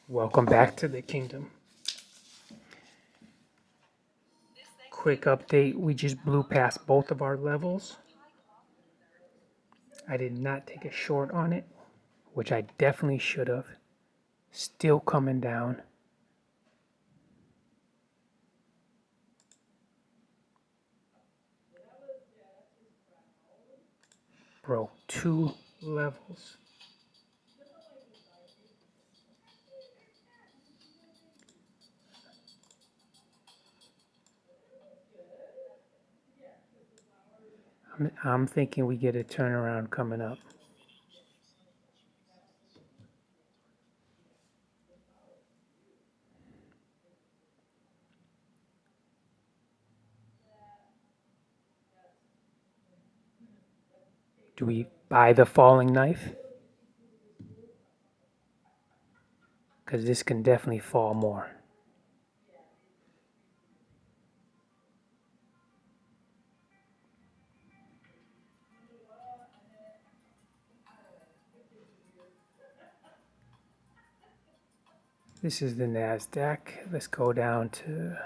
Welcome back to the kingdom. Quick update, we just blew past both of our levels. I did not take a short on it, which I definitely should have. Still coming down. Broke 2 levels. I'm thinking we get a turnaround coming up. Do we buy the falling knife? Because this can definitely fall more. This is the NASDAQ. Let's go down to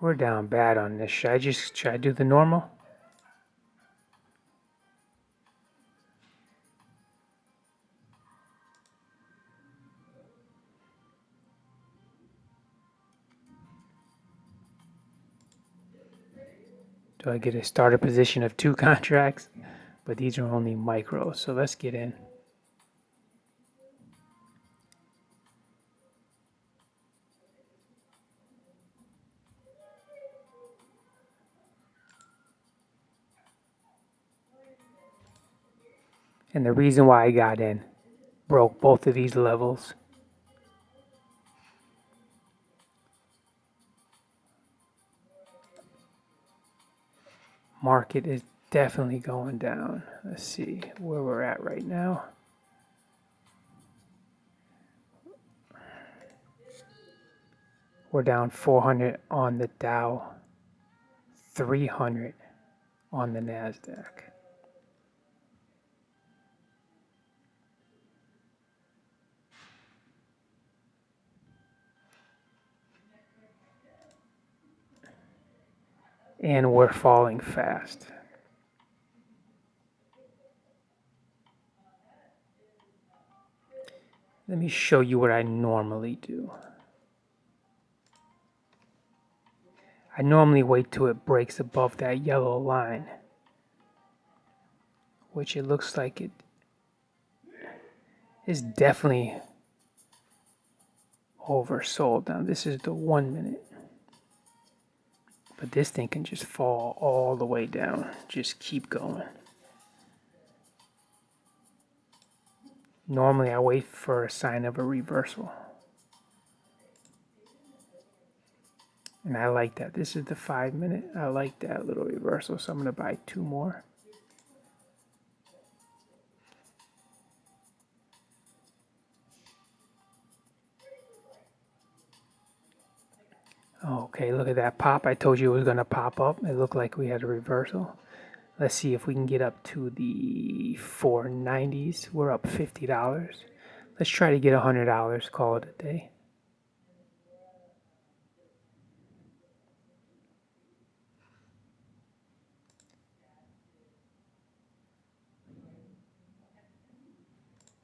we're down bad on this. Should I do the normal? Do I get a starter position of 2 contracts? But these are only micros, so let's get in. And the reason why I got in, broke both of these levels. Market is definitely going down. Let's see where we're at right now. We're down 400 on the Dow, 300 on the NASDAQ. And we're falling fast. Let me show you what I normally do. I normally wait till it breaks above that yellow line, which it looks like it is definitely oversold. Now this is the 1 minute. But this thing can just fall all the way down. Just keep going. Normally I wait for a sign of a reversal. And I like that. This is the 5 minute. I like that little reversal. So I'm going to buy 2 more. Okay, look at that pop. I told you it was going to pop up. It looked like we had a reversal. Let's see if we can get up to the 490s. We're up $50. Let's try to get $100. Call it a day.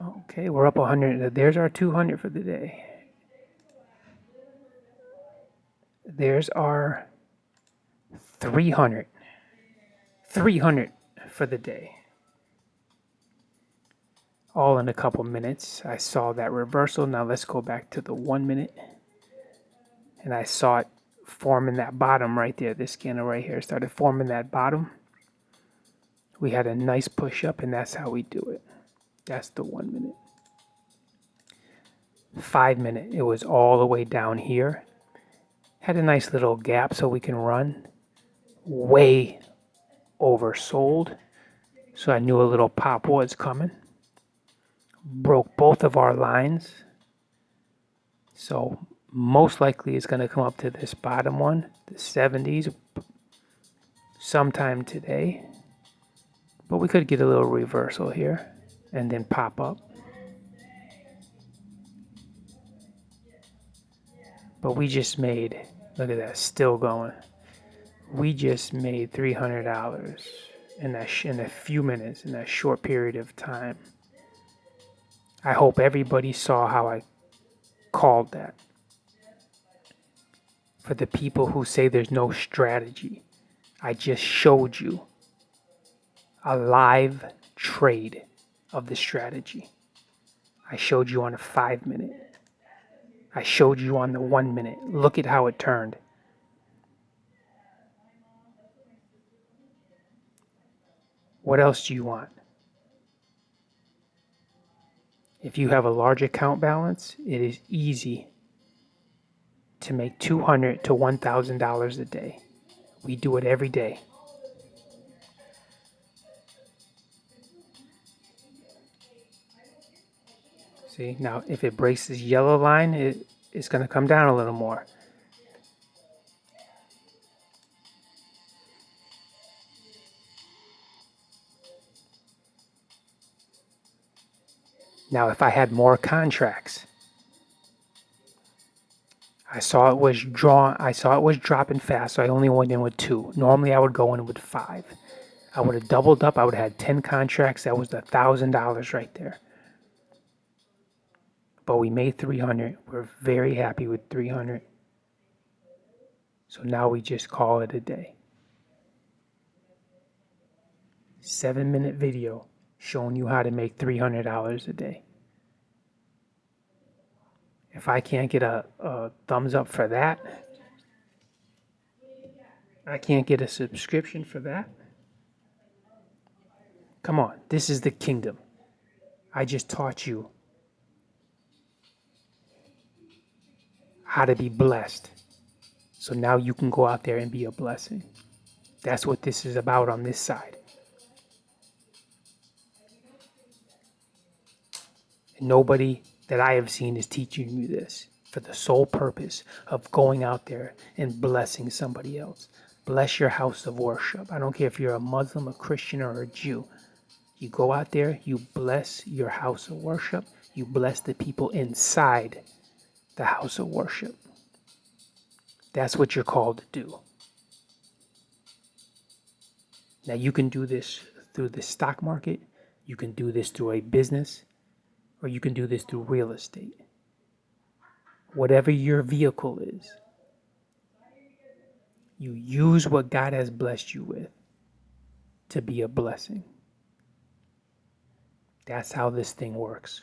Okay, we're up 100. There's our 200 for the day. There's our 300. 300 for the day. All in a couple minutes. I saw that reversal. Now let's go back to the 1 minute. And I saw it forming that bottom right there. This candle right here started forming that bottom. We had a nice push up, and that's how we do it. That's the 1 minute. 5 minute, it was all the way down here. Had a nice little gap so we can run. Way oversold. So I knew a little pop was coming. broke both of our lines. So most likely it's going to come up to this bottom one, the 70s, sometime today. But we could get a little reversal here and then pop up. But we just made, look at that, still going. We just made $300 in a few minutes, in that short period of time. I hope everybody saw how I called that. For the people who say there's no strategy, I just showed you a live trade of the strategy. I showed you on a 5 minute. I showed you on the 1 minute. Look at how it turned. What else do you want? If you have a large account balance, it is easy to make $200 to $1,000 a day. We do it every day. See, now if it breaks this yellow line, it's going to come down a little more. Now, if I had more contracts, I saw it was dropping fast, so I only went in with 2. Normally, I would go in with 5. I would have doubled up. I would have had 10 contracts. That was $1,000 right there. But we made 300. We're very happy with 300. So now we just call it a day. 7-minute video showing you how to make $300 a day. If I can't get a thumbs up for that, I can't get a subscription for that. Come on, this is the kingdom. I just taught you how to be blessed. So now you can go out there and be a blessing. That's what this is about on this side. And nobody that I have seen is teaching you this for the sole purpose of going out there and blessing somebody else. Bless your house of worship. I don't care if you're a Muslim, a Christian, or a Jew. You go out there, you bless your house of worship. You bless the people inside the house of worship. That's what you're called to do. Now, you can do this through the stock market. You can do this through a business. Or you can do this through real estate. Whatever your vehicle is, you use what God has blessed you with to be a blessing. That's how this thing works.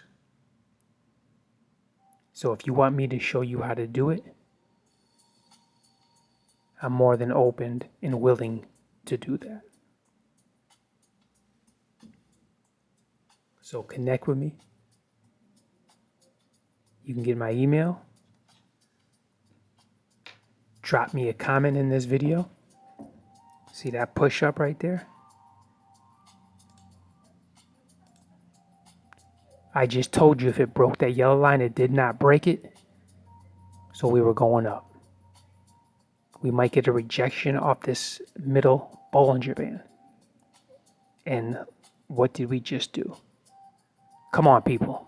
So if you want me to show you how to do it, I'm more than open and willing to do that. So connect with me. You can get my email. Drop me a comment in this video. See that push up right there? I just told you if it broke that yellow line, it did not break it. So we were going up. We might get a rejection off this middle Bollinger Band. And what did we just do? Come on, people.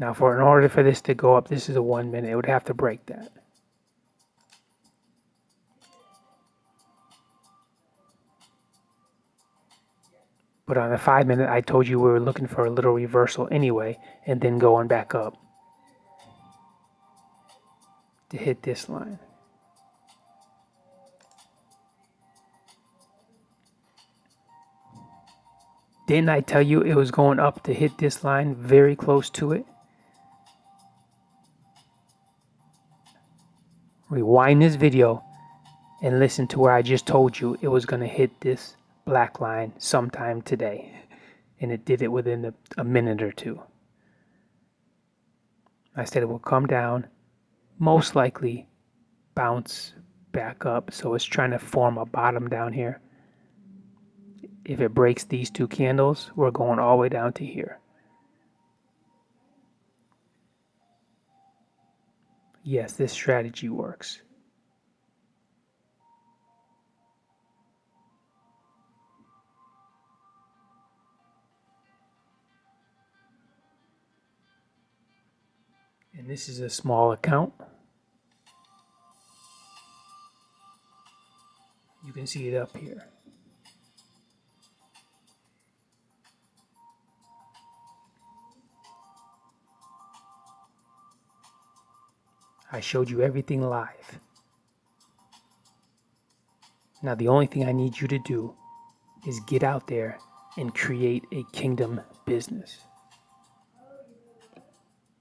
Now, in order for this to go up, this is a 1 minute. It would have to break that. But on the 5 minute, I told you we were looking for a little reversal anyway, and then going back up to hit this line. Didn't I tell you it was going up to hit this line very close to it? Rewind this video and listen to where I just told you it was going to hit this black line sometime today. And it did it within a minute or two. I said it will come down, most likely bounce back up. So it's trying to form a bottom down here. If it breaks these two candles, we're going all the way down to here. Yes, this strategy works. And this is a small account. You can see it up here. I showed you everything live. Now the only thing I need you to do is get out there and create a kingdom business.